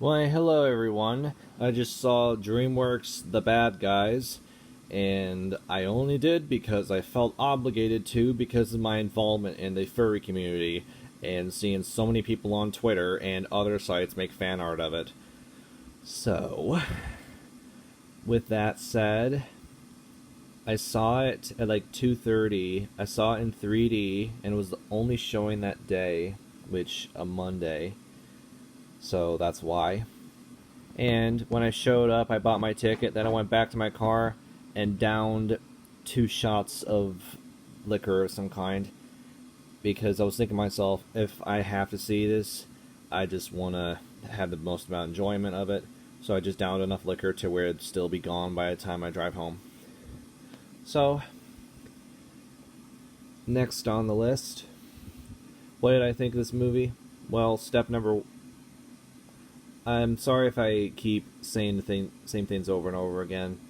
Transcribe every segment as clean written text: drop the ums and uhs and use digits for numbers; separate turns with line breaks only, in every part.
Why, hello everyone. I just saw DreamWorks The Bad Guys, and I only did because I felt obligated to because of my involvement in the furry community and seeing so many people on Twitter and other sites make fan art of it. So, with that said, I saw it at like 2:30. I saw it in 3D and it was only showing that day, which a Monday. So that's why. And when I showed up, I bought my ticket. Then I went back to my car and downed 2 shots of liquor of some kind because I was thinking to myself, if I have to see this, I just want to have the most amount of enjoyment of it. So I just downed enough liquor to where it'd still be gone by the time I drive home. So, next on the list, what did I think of this movie? Well, step number. I'm sorry if I keep saying the same things over and over again.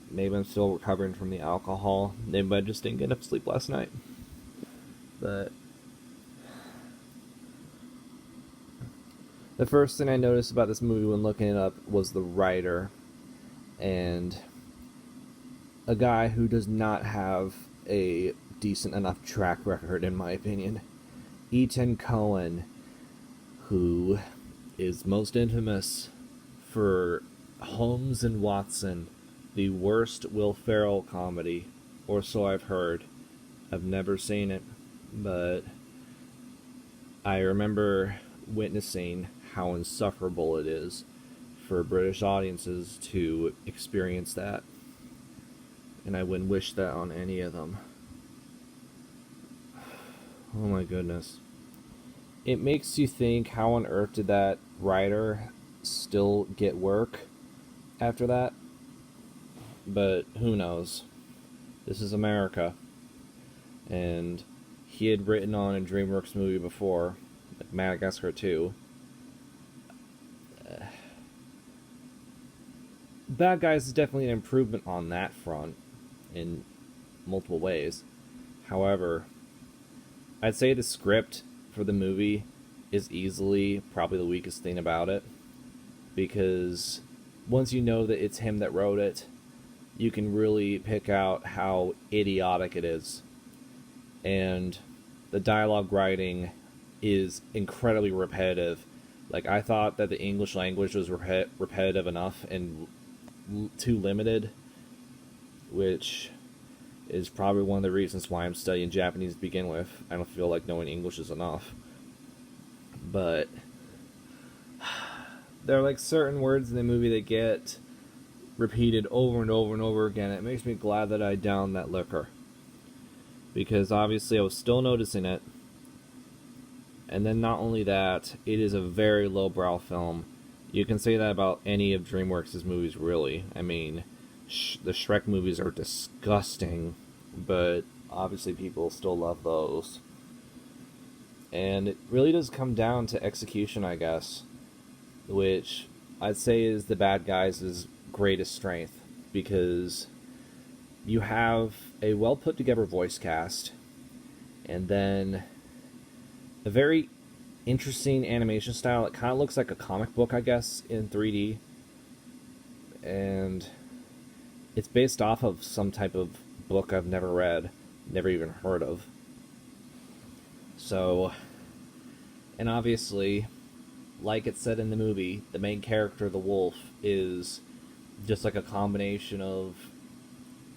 Maybe I'm still recovering from the alcohol. Maybe I just didn't get enough sleep last night. But the first thing I noticed about this movie when looking it up was the writer. And a guy who does not have a decent enough track record, in my opinion. Ethan Cohen, who is most infamous for Holmes and Watson, the worst Will Ferrell comedy, or so I've heard. I've never seen it, but I remember witnessing how insufferable it is for British audiences to experience that, and I wouldn't wish that on any of them. Oh my goodness. It makes you think, how on earth did that writer still get work after that? But who knows? This is America. And he had written on a DreamWorks movie before, like Madagascar 2. Bad Guys is definitely an improvement on that front in multiple ways. However, I'd say the script for the movie is easily probably the weakest thing about it, because once you know that it's him that wrote it, you can really pick out how idiotic it is. And the dialogue writing is incredibly repetitive. Like, I thought that the English language was repetitive enough and too limited, which is probably one of the reasons why I'm studying Japanese to begin with. I don't feel like knowing English is enough. But there are like certain words in the movie that get repeated over and over and over again. It makes me glad that I downed that liquor, because obviously I was still noticing it. And then not only that, it is a very lowbrow film. You can say that about any of DreamWorks' movies, really. I mean, the Shrek movies are disgusting, but obviously people still love those. And it really does come down to execution, I guess, which I'd say is the Bad Guys' greatest strength, because you have a well put together voice cast, and then a very interesting animation style. It kind of looks like a comic book, I guess, in 3D. And it's based off of some type of book I've never read, never even heard of. So, and obviously, like it said in the movie, the main character, the wolf, is just like a combination of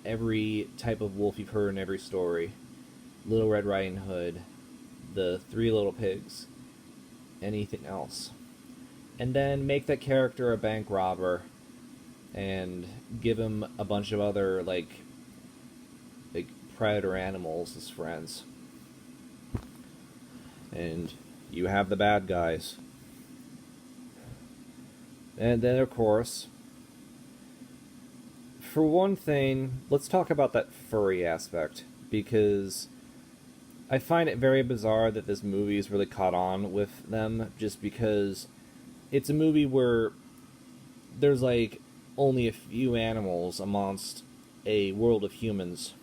every type of wolf you've heard in every story. Little Red Riding Hood, the Three Little Pigs, anything else. And then make that character a bank robber and give him a bunch of other like predator animals as friends. And you have the bad guys. And then, of course, for one thing, let's talk about that furry aspect, because I find it very bizarre that this movie has really caught on with them, just because it's a movie where there's like only a few animals amongst a world of humans.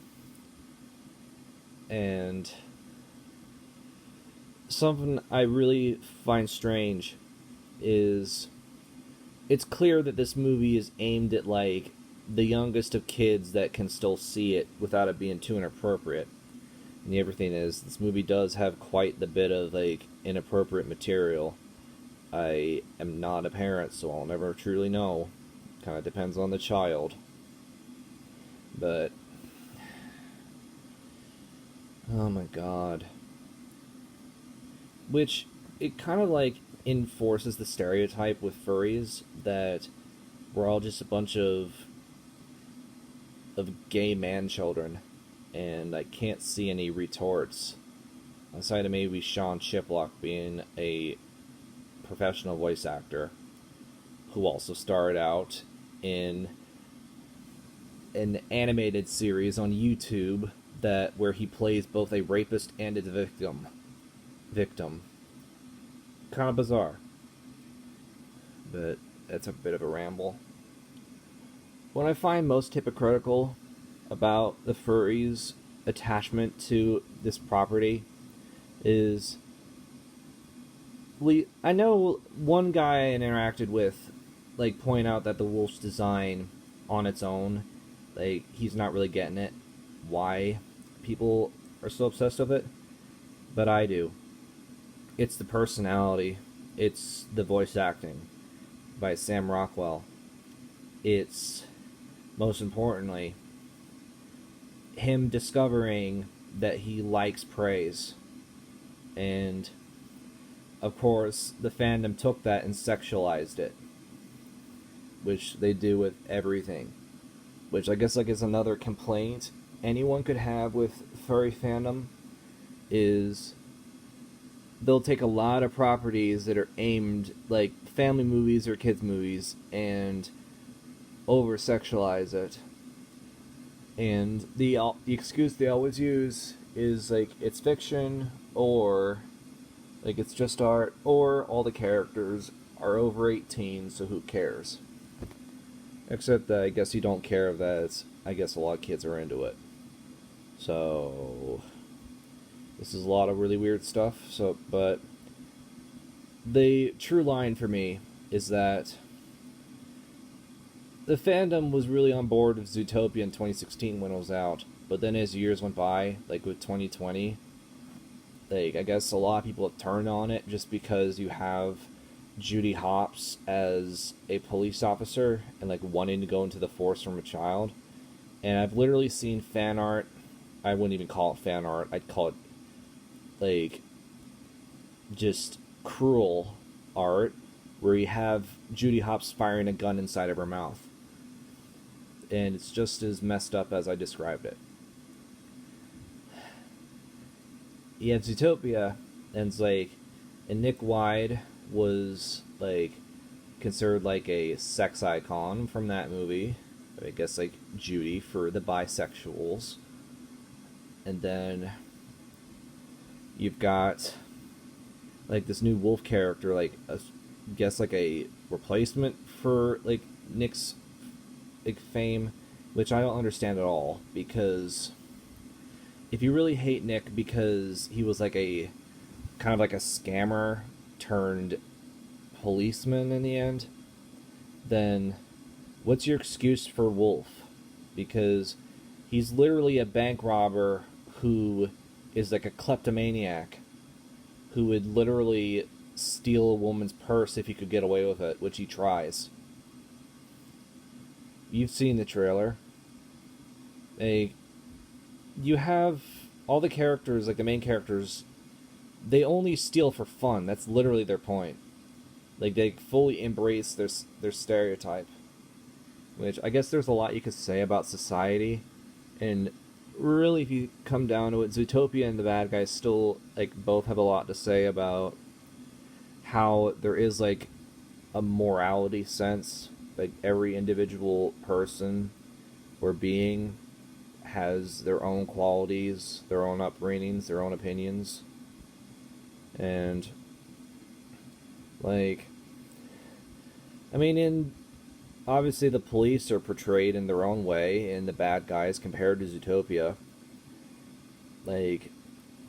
And something I really find strange is it's clear that this movie is aimed at like the youngest of kids that can still see it without it being too inappropriate. And the other thing is, this movie does have quite the bit of like inappropriate material. I am not a parent, so I'll never truly know. Kind of depends on the child. But oh my god. Which it kind of like enforces the stereotype with furries that we're all just a bunch of gay man children, and I can't see any retorts aside of maybe Sean Chiplock being a professional voice actor who also starred out in an animated series on YouTube that where he plays both a rapist and a victim. Kind of bizarre, but that's a bit of a ramble. What I find most hypocritical about the furries' attachment to this property is I know one guy I interacted with like point out that the wolf's design on its own, like he's not really getting it, why people are so obsessed with it, but I do. It's the personality, it's the voice acting by Sam Rockwell, it's most importantly him discovering that he likes praise, and of course the fandom took that and sexualized it, which they do with everything, which I guess like is another complaint anyone could have with furry fandom, is they'll take a lot of properties that are aimed like family movies or kids movies and over sexualize it, and the excuse they always use is like it's fiction, or like it's just art, or all the characters are over 18, so who cares. Except that I guess you don't care if that. I guess a lot of kids are into it. So this is a lot of really weird stuff. So, but the true line for me is that the fandom was really on board with Zootopia in 2016 when it was out, but then as years went by, like with 2020, like I guess a lot of people have turned on it just because you have Judy Hopps as a police officer and like wanting to go into the force from a child. And I've literally seen fan art. I wouldn't even call it fan art. I'd call it like just cruel art where you have Judy Hopps firing a gun inside of her mouth. And it's just as messed up as I described it. You have Zootopia, and it's like, and Nick Wyde was like considered like a sex icon from that movie. I guess like Judy for the bisexuals. And then you've got like this new wolf character, like I guess like a replacement for like Nick's like fame, which I don't understand at all, because if you really hate Nick because he was like a kind of like a scammer turned policeman in the end, then what's your excuse for Wolf? Because he's literally a bank robber who is like a kleptomaniac who would literally steal a woman's purse if he could get away with it, which he tries. You've seen the trailer. You have all the characters, like the main characters, they only steal for fun. That's literally their point. Like they fully embrace their stereotype. Which I guess there's a lot you could say about society, and really if you come down to it, Zootopia and the bad guys still like both have a lot to say about how there is like a morality sense. Like every individual person or being has their own qualities, their own upbringings, their own opinions. And like I mean, obviously the police are portrayed in their own way and the bad guys compared to Zootopia. Like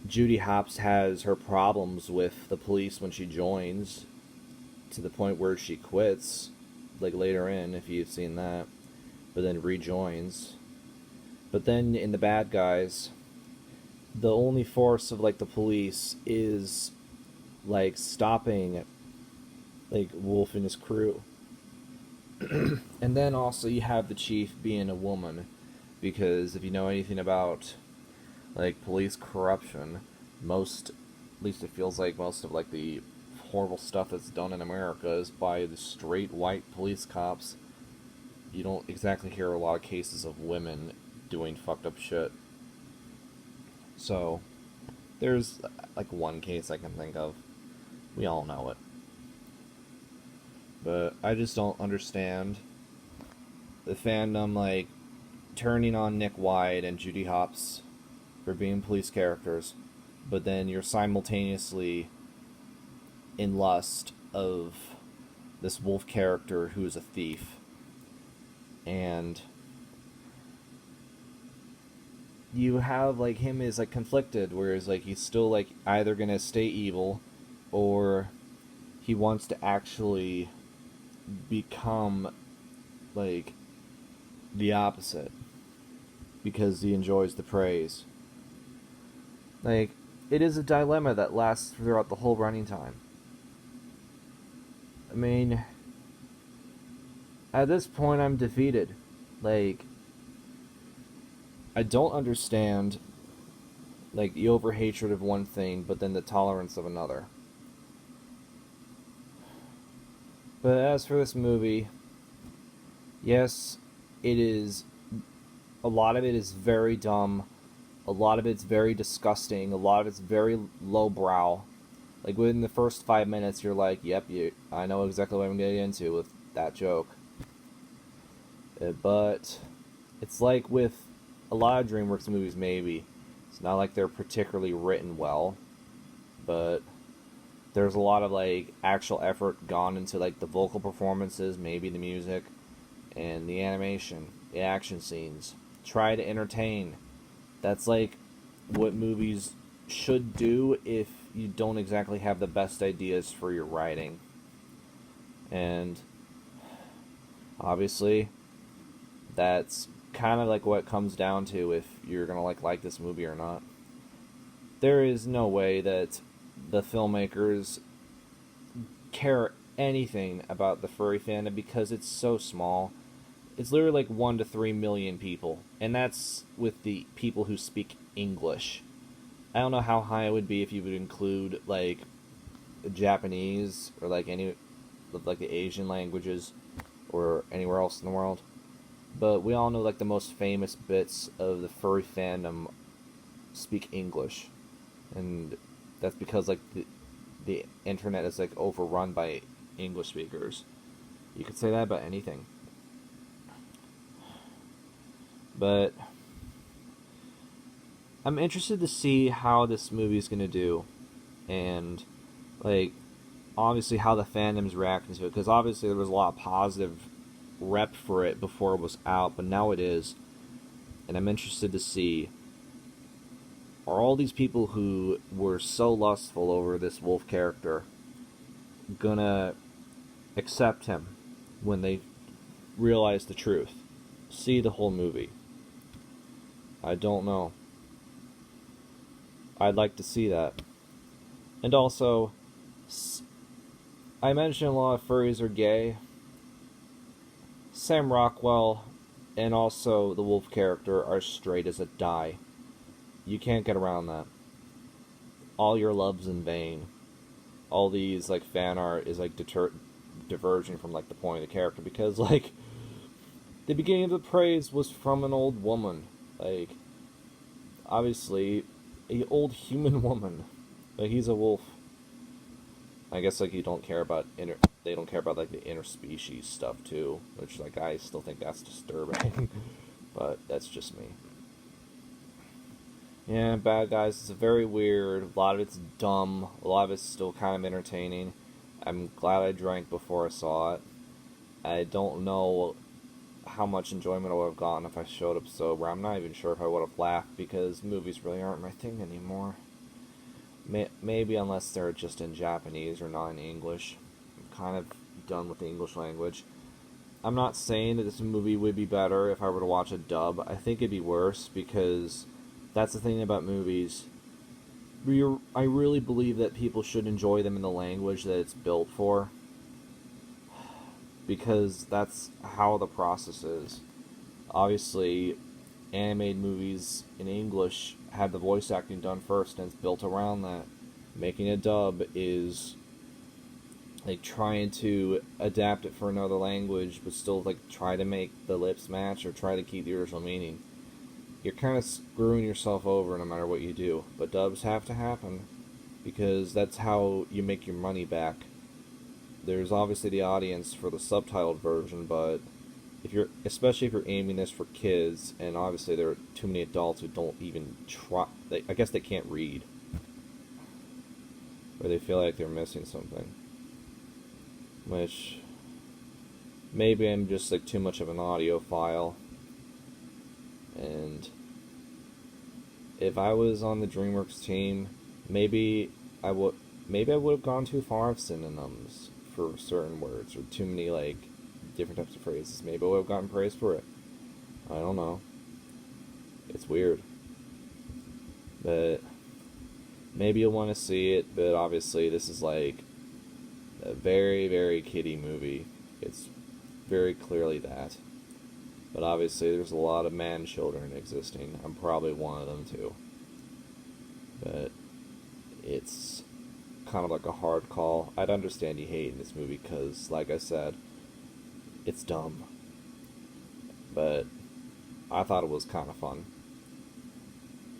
Judy Hopps has her problems with the police when she joins, to the point where she quits like later in, if you've seen that, but then rejoins. But then in the bad guys, the only force of like the police is like stopping like Wolf and his crew. And then also you have the chief being a woman, because if you know anything about like police corruption, most, at least it feels like most of like the horrible stuff that's done in America is by the straight white police cops. You don't exactly hear a lot of cases of women doing fucked up shit. So there's like one case I can think of. We all know it. But I just don't understand the fandom like turning on Nick Wyde and Judy Hopps for being police characters, but then you're simultaneously in lust of this Wolf character who is a thief. And you have like him is like conflicted, whereas like he's still like either gonna stay evil or he wants to actually become like the opposite because he enjoys the praise. Like, it is a dilemma that lasts throughout the whole running time. I mean, at this point I'm defeated. Like, I don't understand like the over-hatred of one thing but then the tolerance of another. But as for this movie, yes, it is, a lot of it is very dumb, a lot of it's very disgusting, a lot of it's very lowbrow. Like within the first 5 minutes you're like, yep, I know exactly what I'm getting into with that joke. But it's like with a lot of DreamWorks movies, maybe it's not like they're particularly written well, but there's a lot of like actual effort gone into like the vocal performances, maybe the music, and the animation, the action scenes. Try to entertain. That's like what movies should do if you don't exactly have the best ideas for your writing. And obviously that's kind of like what it comes down to if you're gonna like this movie or not. There is no way that the filmmakers care anything about the furry fandom because it's so small. It's literally like 1 to 3 million people, and that's with the people who speak English. I don't know how high it would be if you would include like Japanese or like any of like the Asian languages or anywhere else in the world. But we all know like the most famous bits of the furry fandom speak English, and that's because like the internet is like overrun by English speakers. You could say that about anything. But I'm interested to see how this movie is going to do, and like obviously how the fandom's reacting to it, because obviously there was a lot of positive rep for it before it was out, but now it is, and I'm interested to see, are all these people who were so lustful over this Wolf character gonna accept him when they realize the truth, see the whole movie? I don't know. I'd like to see that. And also, I mentioned a lot of furries are gay. Sam Rockwell and also the Wolf character are straight as a die. You can't get around that. All your love's in vain. All these like fan art is like diverging from like the point of the character, because like the beginning of the praise was from an old woman, like obviously a old human woman, but he's a wolf. I guess like you don't care about they don't care about like the interspecies stuff too, which like I still think that's disturbing. But that's just me. Yeah, Bad Guys is very weird. A lot of it's dumb. A lot of it's still kind of entertaining. I'm glad I drank before I saw it. I don't know how much enjoyment I would have gotten if I showed up sober. I'm not even sure if I would have laughed, because movies really aren't my thing anymore. Maybe unless they're just in Japanese or not in English. I'm kind of done with the English language. I'm not saying that this movie would be better if I were to watch a dub. I think it'd be worse because that's the thing about movies. I really believe that people should enjoy them in the language that it's built for, because that's how the process is. Obviously, animated movies in English have the voice acting done first, and it's built around that. Making a dub is like trying to adapt it for another language, but still like try to make the lips match or try to keep the original meaning. You're kind of screwing yourself over no matter what you do. But dubs have to happen because that's how you make your money back. There's obviously the audience for the subtitled version, but especially if you're aiming this for kids, and obviously there are too many adults who don't even try. I guess they can't read, or they feel like they're missing something. Which maybe I'm just like too much of an audiophile. And if I was on the DreamWorks team, maybe I would have gone too far with synonyms for certain words, or too many like different types of phrases. Maybe I would have gotten praise for it. I don't know. It's weird. But maybe you'll want to see it, but obviously this is like a very, very kiddie movie. It's very clearly that. But obviously there's a lot of man-children existing. I'm probably one of them too. But it's kind of like a hard call. I'd understand you hating this movie because, like I said, it's dumb. But I thought it was kind of fun.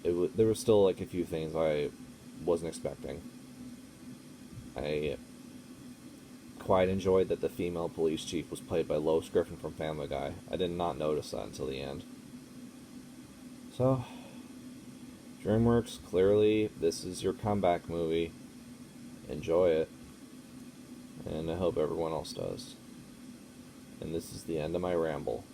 There were still like a few things I wasn't expecting. I quite enjoyed that the female police chief was played by Lois Griffin from Family Guy. I did not notice that until the end. So, DreamWorks, clearly this is your comeback movie. Enjoy it. And I hope everyone else does. And this is the end of my ramble.